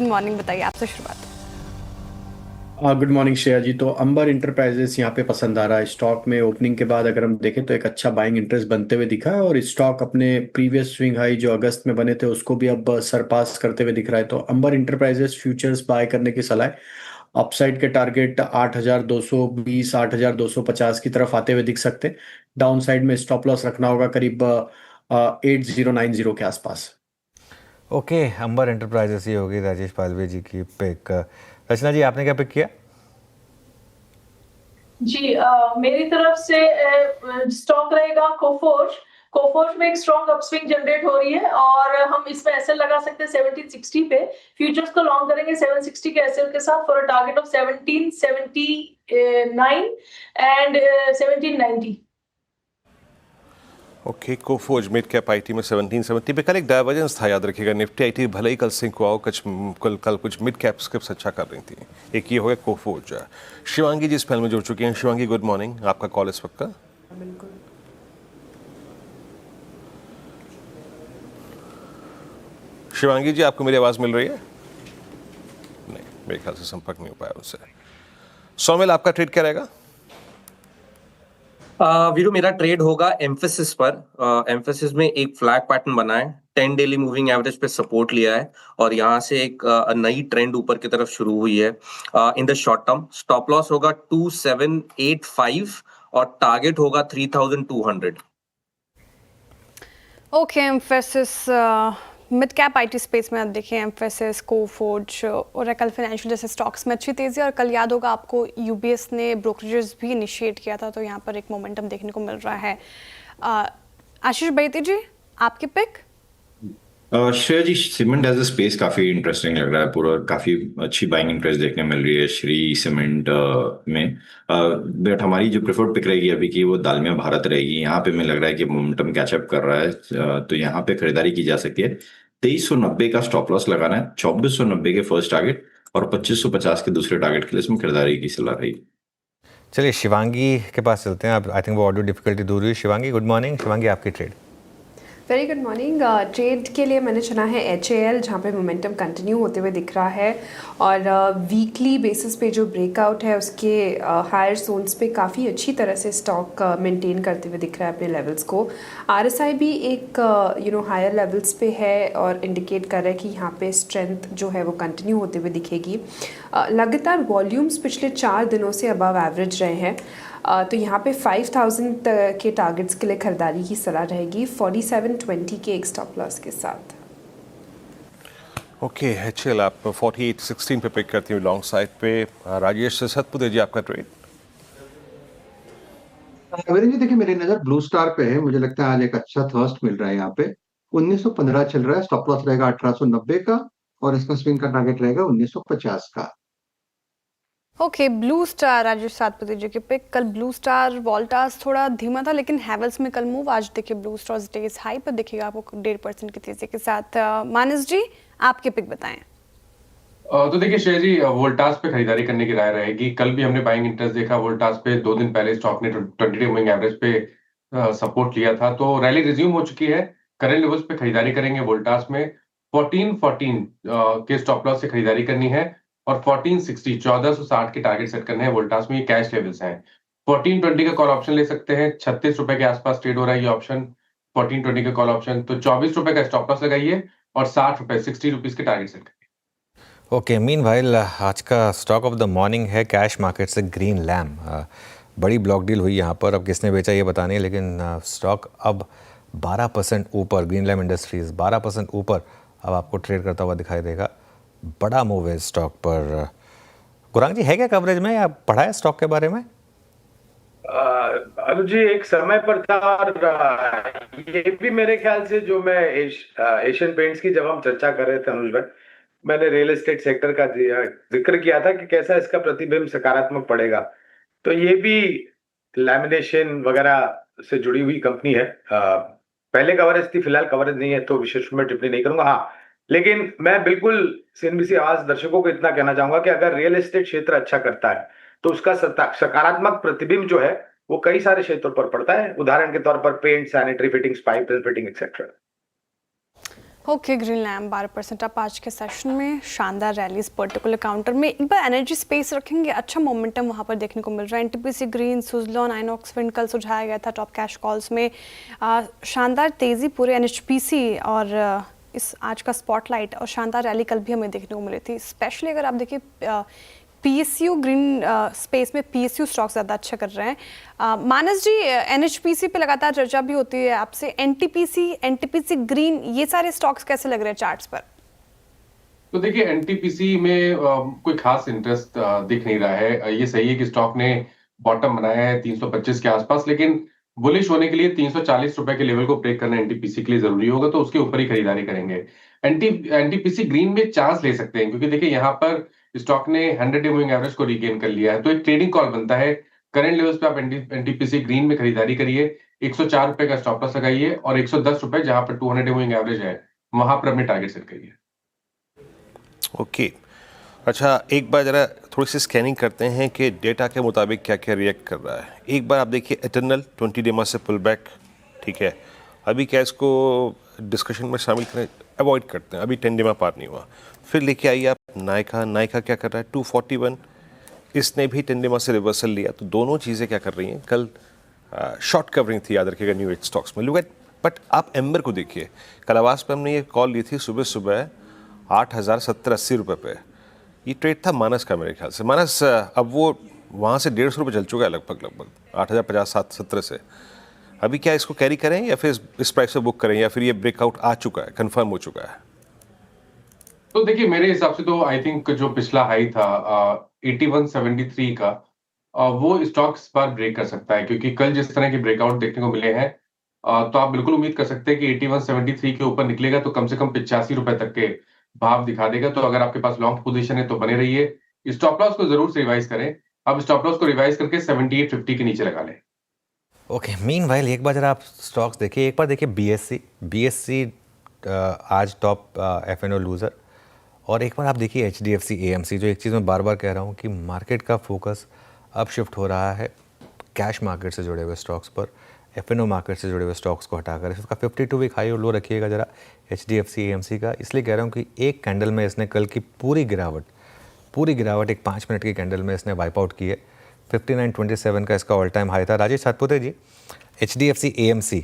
Morning, बताइए आपसे शुरुआत। गुड मॉर्निंग श्रेया जी। तो अंबर इंटरप्राइजेस यहाँ पे पसंद आ रहा है। स्टॉक में ओपनिंग के बाद अगर हम देखें तो एक अच्छा बाइंग इंटरेस्ट बनते हुए दिखा है, और स्टॉक अपने प्रीवियस स्विंग हाई जो अगस्त में बने थे उसको भी अब सरपास करते हुए दिख रहा है। तो अंबर इंटरप्राइजेस फ्यूचर्स बाय करने की सलाह है। अपसाइड के टारगेट 8,220 8,250 की तरफ आते हुए दिख सकते हैं। डाउन साइड में स्टॉप लॉस रखना होगा करीब 8090 के आसपास। ओके, अंबर एंटरप्राइजेस ही होगी राजेश पालवे जी की पिक। रचना जी, आपने क्या पिक किया? जी मेरी तरफ से स्टॉक रहेगा कोफोर्ज। कोफोर्ज में एक स्ट्रॉन्ग अपस्विंग जनरेट हो रही है और हम इसमें एसएल लगा सकते हैं 1760 पे। फ्यूचर्स को लॉन्ग करेंगे 760 के एसएल के साथ for a target of 1779 and 1790। Okay, Coforge mid cap IT में 1770 पे कल एक डाइवर्जेंस था, याद रखिएगा। निफ्टी आईटी भले ही कल सिंक हुआ हो, कल कुछ मिड कैप स्क्रिप्ट अच्छा कर रही थी। एक ये हो गया कोफोर्ज। शिवांगी जी इस पैनल में जुड़ चुकी हैं। शिवांगी, गुड मॉर्निंग, आपका कॉल इस वक्त का। बिल्कुल। शिवांगी जी, आपको मेरी आवाज मिल रही है? नहीं, मेरे ख्याल से संपर्क नहीं हो पाया उनसे। सौमिल, आपका ट्रेड क्या रहेगा? वीरू, मेरा ट्रेड होगा एम्फेसिस पर। एम्फेसिस में एक फ्लैग पैटर्न बना है, 10 डेली मूविंग एवरेज पे सपोर्ट लिया है और यहाँ से एक नई ट्रेंड ऊपर की तरफ शुरू हुई है। In the short term stop loss होगा 2785 और टारगेट होगा 3200। Okay, emphasis mid cap IT space में आप देखें एम्फेसिस, कोफोर्ज, ओरेकल फाइनेंशियल जैसे स्टॉक्स में अच्छी तेज़ी। और कल याद होगा आपको यूबीएस ने ब्रोकरेजेस भी इनिशिएट किया था, तो यहाँ पर एक मोमेंटम देखने को मिल रहा है। आशीष बैती जी, आपकी pick? Shreya ji, cement as a space काफी इंटरेस्टिंग लग रहा है। पूरा काफी अच्छी बाइंग इंटरेस्ट देखने मिल रही है श्री सीमेंट में। बट हमारी जो प्रेफर्ड पिक रहेगी अभी की वो दालमिया भारत रहेगी। यहाँ पे हमें लग रहा है कि मोमेंटम कैचअप कर रहा है, तो यहाँ पे खरीदारी की जा सकती है। 2390 का स्टॉप लॉस लगाना है, 2490 के फर्स्ट टारगेट और 2550 के दूसरे टारगेट के लिए इसमें खरीदारी की सलाह रहेगी। चलिए शिवांगी के पास चलते हैं। अब आई थिंक वो ऑडियो डिफिकल्टी दूर हुई। Shivangi, good morning. शिवांगी, आपकी trade? Very good morning. Trade के लिए मैंने चुना है HAL, जहाँ पे मोमेंटम कंटिन्यू होते हुए दिख रहा है और वीकली बेसिस पे जो ब्रेकआउट है उसके हायर जोन्स पे काफ़ी अच्छी तरह से स्टॉक मेंटेन करते हुए दिख रहा है अपने लेवल्स को। RSI भी एक हायर लेवल्स पे है और इंडिकेट कर रहा है कि यहाँ पे स्ट्रेंथ जो है वो कंटिन्यू होते हुए दिखेगी। लगातार वॉल्यूम्स पिछले 4 दिनों से अबव एवरेज रहे हैं, तो यहाँ पे 5000 के टारगेट्स के लिए खरीदारी की सलाह रहेगी 4720 के एक स्टॉप लॉस के साथ। ओके, HL आप 4816 पे पिक करती हूँ लॉन्ग साइड पे। राजेश सतपुते जी, आपका ट्रेड? मेरे जी देखिए, मेरी नजर ब्लू स्टार पे है। मुझे लगता है आज एक अच्छा थर्स्ट मिल रहा है यहाँ पे। 1915 चल रहा है, स्टॉप लॉस रहेगा 1890 का और इसका स्विंग का टारगेट रहेगा 1950 का। ओके, ब्लू स्टार राजेश सातपति जी की पिक। कल ब्लू स्टार वोल्टास थोड़ा धीमा था, लेकिन हैवेल्स में कल मूव। आज देखिए ब्लू स्टार डेज हाई पर दिखेगा आपको 1.5% की तेजी के साथ। मानस जी, आपकी पिक बताएं। तो देखिए श्रेया जी, वोल्टास पे खरीदारी करने की राय रहेगी। कल भी हमने बाइंग इंटरेस्ट देखा वोल्टास पे। 2 दिन पहले स्टॉक ने 20 डे मूविंग एवरेज पे सपोर्ट लिया था, तो रैली रिज्यूम हो चुकी है। करंट लेवल्स पे खरीदारी करेंगे वोल्टास में। 1414 के स्टॉप लॉस से खरीदारी करनी है और 1460 1460 के टारगेट सेट करने हैं वोल्टास में। ये कैश लेवल्स हैं। 1420 का कॉल ऑप्शन ले सकते हैं। 36 रुपए के आसपास ट्रेड हो रहा है ये ऑप्शन, 1420 का कॉल ऑप्शन। तो 24 रुपए का स्टॉप लॉस लगाइए और 60 रुपए 60 रुपीज के टारगेट सेट करिए। ओके, मीनवाइल आज का स्टॉक ऑफ द मॉर्निंग है कैश मार्केट से ग्रीन लैम्प। बड़ी ब्लॉक डील हुई यहाँ पर। अब किसने बेचा ये पता नहीं, लेकिन स्टॉक अब 12% ऊपर, ग्रीन लैम्प इंडस्ट्रीज 12% ऊपर अब आपको ट्रेड करता हुआ दिखाई देगा। बड़ा मूव है स्टॉक पर। कुरांग जी, है क्या कवरेज में या पढ़ा है स्टॉक के बारे में? अनुज जी, एक समय पर था और ये भी मेरे ख्याल से जो मैं एशियन पेंट्स की जब हम चर्चा कर रहे थे अनुज भाई, मैंने रियल एस्टेट सेक्टर का जिक्र किया था कि कैसा इसका प्रतिबिंब सकारात्मक पड़ेगा। तो ये भी लैमिनेशन वगैरह से जुड़ी हुई कंपनी है। पहले कवरेज थी, फिलहाल कवरेज नहीं है, तो विशेष रूप में टिप्पणी नहीं करूंगा। हाँ, लेकिन मैं बिल्कुल सीएनबीसी आवाज दर्शकों को इतना कहना चाहूंगा कि अगर रियल एस्टेट क्षेत्र अच्छा करता है तो उसका सकारात्मक प्रतिबिंब जो है वो कई सारे क्षेत्रों पर पड़ता है। उदाहरण के तौर पर paint, sanitary fittings, pipe fitting etcetera. Okay, Greenlam 12% up आज के सेशन में, शानदार रैली इस पर्टिकुलर काउंटर में। एक बार एनर्जी स्पेस रखेंगे, अच्छा मोमेंटम वहाँ पर देखने को मिल रहा है। NTPC green, Suzlon, INOX wind कल सुझाया गया था टॉप कैश कॉल्स में। शानदार तेज़ी पूरे एनएचपीसी और इस आज का स्पॉटलाइट और शानदार रैली कल भी हमें देखने को मिली थी। स्पेशली अगर आप देखिए पीएसयू ग्रीन स्पेस में पीएसयू स्टॉक ज़्यादा अच्छा कर रहे हैं। मानस जी, एनएचपीसी पे लगातार चर्चा भी होती है आपसे, एनटीपीसी ग्रीन, ये सारे स्टॉक्स कैसे लग रहे हैं चार्ट्स पर? तो देखिए एनटीपीसी में कोई खास इंटरेस्ट दिख नहीं रहा है। ये सही है कि स्टॉक ने बॉटम बनाया है 325 के आसपास, लेकिन बुलिश होने के लिए 340 रुपए के लेवल को ब्रेक करना एनटीपीसी के लिए जरूरी होगा, तो उसके ऊपर ही खरीदारी करेंगे। एनटीपीसी ग्रीन में चांस ले सकते हैं, क्योंकि देखिए यहाँ पर स्टॉक ने 100 डे मूविंग एवरेज को रिगेन कर लिया है, तो एक ट्रेडिंग कॉल बनता है। करंट लेवल्स पे आप एनटीपीसी ग्रीन में खरीदारी करिए, 104 रुपए का स्टॉप लॉस लगाइए और 110 रुपए जहां पर 200 डे मूविंग एवरेज है वहां पर अपने टारगेट सेट करिए। ओके, अच्छा एक बार जरा थोड़ी सी स्कैनिंग करते हैं कि डेटा के मुताबिक क्या क्या रिएक्ट कर रहा है। एक बार आप देखिए इटर्नल 20 डे से पुल बैक, ठीक है, अभी क्या इसको डिस्कशन में शामिल करें, अवॉइड करते हैं, अभी 10 डे पार नहीं हुआ। फिर लेके आइए आप नायका क्या कर रहा है 241, इसने भी 10 डे से रिवर्सल लिया, तो दोनों चीज़ें क्या कर रही हैं। कल शॉर्ट कवरिंग थी, याद रखिएगा, न्यू एज स्टॉक्स में। लुक एट, बट आप एम्बर को देखिए, कल आवाज़ पे हमने ये कॉल ली थी सुबह सुबह 8,070-80 रुपये पे। ये ट्रेड था मानस का मेरे ख्याल से। मानस अब वो वहाँ से 150 रुपये चल चुका है लगभग 8,050-70 से। अभी क्या इसको कैरी करें या फिर इस प्राइस पे बुक करें, या फिर ये ब्रेकआउट आ चुका है, कंफर्म हो चुका है? तो देखिए मेरे हिसाब से तो आई थिंक जो पिछला हाई था 8173 का, वो स्टॉक इस बार ब्रेक कर सकता है, क्योंकि कल जिस तरह के ब्रेकआउट देखने को मिले हैं, तो आप बिल्कुल उम्मीद कर सकते हैं कि 8173 के ऊपर निकलेगा तो कम से कम 85 रुपए तक के भाव दिखा देगा। तो अगर आपके पास लॉन्ग पोजीशन है तो बने रहिए। स्टॉप लॉस को जरूर से रिवाइज करें, अब स्टॉप लॉस को रिवाइज करके 7850 के नीचे लगा लें। ओके, मीनवाइल एक बार जरा आप स्टॉक्स देखिए, एक बार देखिए बीएससी आज टॉप एफएनओ लूज़र, और एक बार आप देखिए एचडीएफसी एएमसी। जो एक चीज़ मैं बार बार कह रहा हूँ कि मार्केट का फोकस अब शिफ्ट हो रहा है कैश मार्केट से जुड़े हुए स्टॉक्स पर, एफएनओ मार्केट से जुड़े हुए स्टॉक्स को हटाकर। इसका 52 वीक हाई और लो रखिएगा जरा एचडीएफसी एएमसी का। इसलिए कह रहा हूँ कि एक कैंडल में इसने कल की पूरी गिरावट एक 5 मिनट की कैंडल में इसने वाइप आउट की है। 59.27 का इसका ऑल टाइम हाई था। राजेश सातपुते जी, एचडीएफसी एएमसी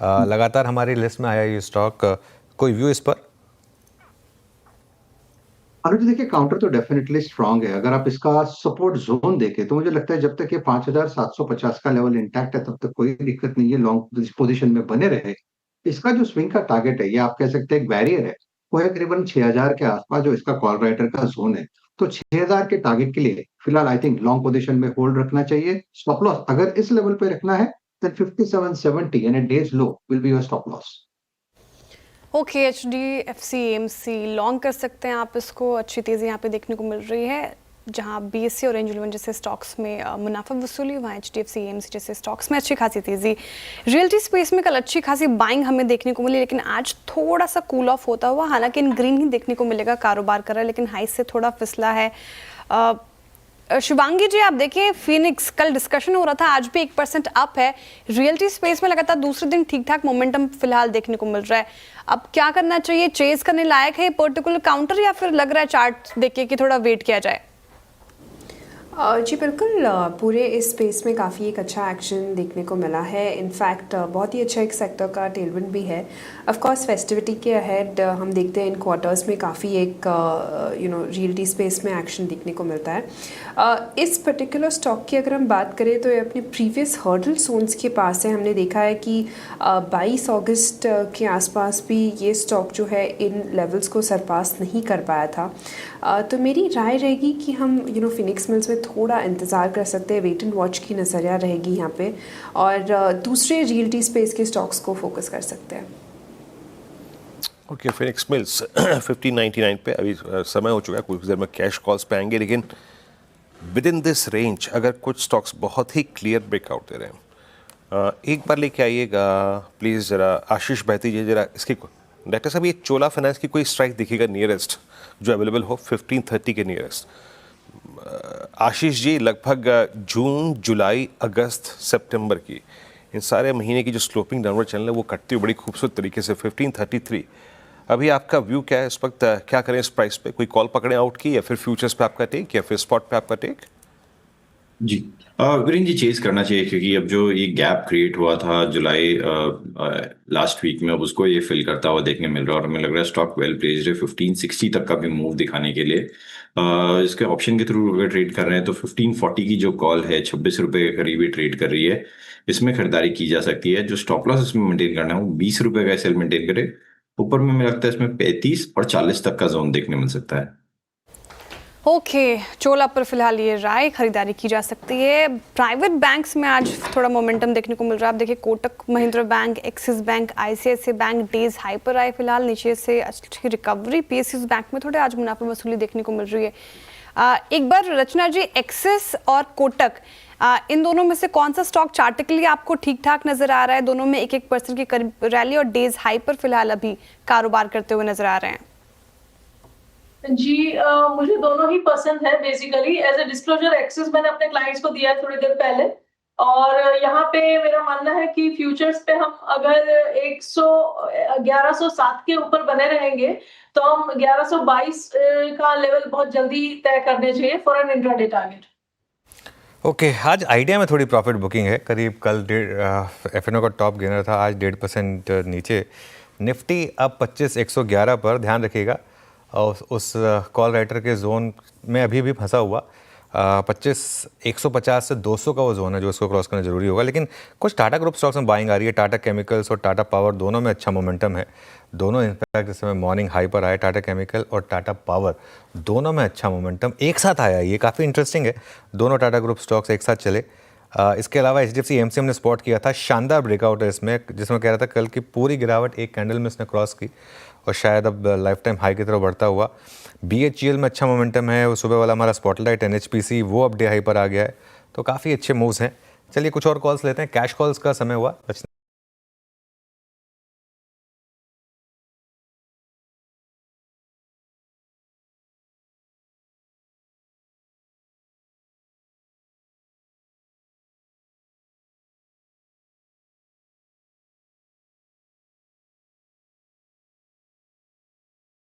लगातार हमारी लिस्ट में आया ये स्टॉक, कोई व्यू इस पर? अनुज, देखिए काउंटर तो डेफिनेटली स्ट्रांग है। अगर आप इसका सपोर्ट जोन देखें तो मुझे लगता है जब तक ये 5,750 का लेवल इंटैक्ट है तब तक कोई दिक्कत नहीं है, लॉन्ग पोजीशन में बने रहे। इसका जो स्विंग का टारगेट है, ये आप कह सकते हैं एक बैरियर है, वो है करीबन 6,000 के आसपास जो इसका कॉल राइटर का जोन है। तो 6,000 के टारगेट के लिए फिलहाल आई थिंक लॉन्ग पोजीशन में होल्ड रखना चाहिए। स्टॉप लॉस अगर इस लेवल पे रखना है देन 5770 यानी days low will be your stop loss. Okay, HDFC AMC long कर सकते हैं आप इसको। अच्छी तेज़ी यहाँ पे देखने को मिल रही है। जहाँ बीएससी और एंजल वन जैसे स्टॉक्स में मुनाफा वसूली, वहाँ एचडीएफसी एएमसी जैसे स्टॉक्स में अच्छी खासी तेज़ी। रियल्टी स्पेस में कल अच्छी खासी बाइंग हमें देखने को मिली, लेकिन आज थोड़ा सा कूल ऑफ होता हुआ, हालांकि इन ग्रीन ही देखने को मिलेगा, कारोबार कर रहा है लेकिन हाई से थोड़ा फिसला है। शिवांगी जी, आप देखिए फिनिक्स, कल डिस्कशन हो रहा था, आज भी 1% अप है। रियल्टी स्पेस में लगातार दूसरे दिन ठीक ठाक मोमेंटम फिलहाल देखने को मिल रहा है। अब क्या करना चाहिए? चेज करने लायक है पर्टिकुलर काउंटर, या फिर लग रहा है चार्ट देख के कि थोड़ा वेट किया जाए? जी बिल्कुल, पूरे इस स्पेस में काफ़ी एक अच्छा एक्शन देखने को मिला है। इनफैक्ट बहुत ही अच्छा एक सेक्टर का टेलविंड भी है। ऑफ कोर्स फेस्टिविटी के अहेड हम देखते हैं इन क्वार्टर्स में काफ़ी एक रियल्टी स्पेस में एक्शन देखने को मिलता है। इस पर्टिकुलर स्टॉक की अगर हम बात करें तो ये अपने प्रीवियस हर्डल जोन्स के पास है। हमने देखा है कि 22 अगस्त के आसपास भी ये स्टॉक जो है इन लेवल्स को सरपास नहीं कर पाया था। तो मेरी राय रहेगी कि हम फिनिक्स मिल्स में थोड़ा इंतज़ार कर सकते हैं, वेट एंड वॉच की नज़रिया रहेगी यहाँ पे, और दूसरे रियल्टी स्पेस के स्टॉक्स को फोकस कर सकते हैं। ओके, फिनिक्स मिल्स 1599 पे अभी समय हो चुका है, कुछ देर में कैश कॉल्स पे आएंगे, लेकिन विद इन दिस रेंज अगर कुछ स्टॉक्स बहुत ही क्लियर ब्रेकआउट दे रहे हैं, एक बार लेके आइएगा प्लीज़ जरा आशीष बहती जी, जरा इसकी डॉक्टर साहब ये चोला फाइनेंस की कोई स्ट्राइक दिखेगा नियरेस्ट जो अवेलेबल हो 1530 के नियरेस्ट? आशीष जी, लगभग जून, जुलाई, अगस्त, सितंबर की इन सारे महीने की जो स्लोपिंग डाउनवर्ड चैनल है वो कटती हुई बड़ी खूबसूरत तरीके से 1533 अभी आपका व्यू क्या है इस वक्त, क्या करें इस प्राइस पे? कोई कॉल पकड़े आउट की, या फिर फ्यूचर्स पे आपका टेक, या फिर स्पॉट पे आपका टेक? जी वीरेंद्र जी, चेज करना चाहिए क्योंकि अब जो ये गैप क्रिएट हुआ था जुलाई लास्ट वीक में, अब उसको ये फिल करता हुआ देखने मिल रहा है और हमें लग रहा है स्टॉक वेल प्लेस्ड है 1560 तक का भी मूव दिखाने के लिए। इसके ऑप्शन के थ्रू अगर ट्रेड कर रहे हैं तो 1540 की जो कॉल है 26 रुपए के करीब ही ट्रेड कर रही है, इसमें खरीदारी की जा सकती है। जो स्टॉप लॉस इसमें मेंटेन करना है वो 20 रुपए का सेल मेंटेन करे। ऊपर में मुझे लगता है इसमें 35 और 40 तक का जोन देखने मिल सकता है। ओके, चोला पर फिलहाल ये राय खरीदारी की जा सकती है। प्राइवेट बैंक्स में आज थोड़ा मोमेंटम देखने को मिल रहा है। आप देखिए Kotak Mahindra bank, axis bank, ICICI bank days high पर आए फिलहाल, नीचे से अच्छी रिकवरी। पीएसयू बैंक में थोड़े आज मुनाफा वसूली देखने को मिल रही है। एक बार रचना जी, एक्सिस और कोटक, इन दोनों में से कौन सा स्टॉक चार्टिकली आपको ठीक ठाक नजर आ रहा है? दोनों में 1-1% की करीब रैली और डेज हाई पर फिलहाल अभी कारोबार करते हुए नजर आ रहे हैं। जी मुझे दोनों ही पसंद है। Basically as a disclosure, access मैंने अपने क्लाइंट्स को दिया है थोड़ी देर पहले, और यहाँ पे मेरा मानना है कि फ्यूचर्स पे हम अगर 1107 के ऊपर बने रहेंगे तो हम 1122 का लेवल बहुत जल्दी तय करने चाहिए for an intraday target. Okay, आज आइडिया में थोड़ी प्रॉफिट बुकिंग है करीब। कल एफएनओ का टॉप गेनर था, आज 1.5% नीचे। निफ्टी अब 25,111 पर, ध्यान रखिएगा। और उस कॉल राइटर के जोन में अभी भी फंसा हुआ 150 से 200 का वो जोन है जो इसको क्रॉस करना जरूरी होगा। लेकिन कुछ टाटा ग्रुप स्टॉक्स में बाइंग आ रही है। टाटा केमिकल्स और टाटा पावर दोनों में अच्छा मोमेंटम है। दोनों इनफैक्ट इस समय मॉर्निंग हाई पर आए। टाटा केमिकल और टाटा पावर दोनों में अच्छा मोमेंटम एक साथ आया। ये काफ़ी इंटरेस्टिंग है, दोनों टाटा ग्रुप स्टॉक्स एक साथ चले। इसके अलावा HDFC AMC हमने स्पॉट किया था, शानदार ब्रेकआउट है इसमें, जिसमें कह रहा था कल की पूरी गिरावट एक कैंडल में इसने क्रॉस की और शायद अब लाइफ टाइम हाई की तरफ बढ़ता हुआ। BHEL में अच्छा मोमेंटम है। वो सुबह वाला हमारा स्पॉटलाइट NHPC वो अब डे हाई पर आ गया है, तो काफ़ी अच्छे मूव्स हैं। चलिए कुछ और कॉल्स लेते हैं। कैश कॉल्स का समय हुआ।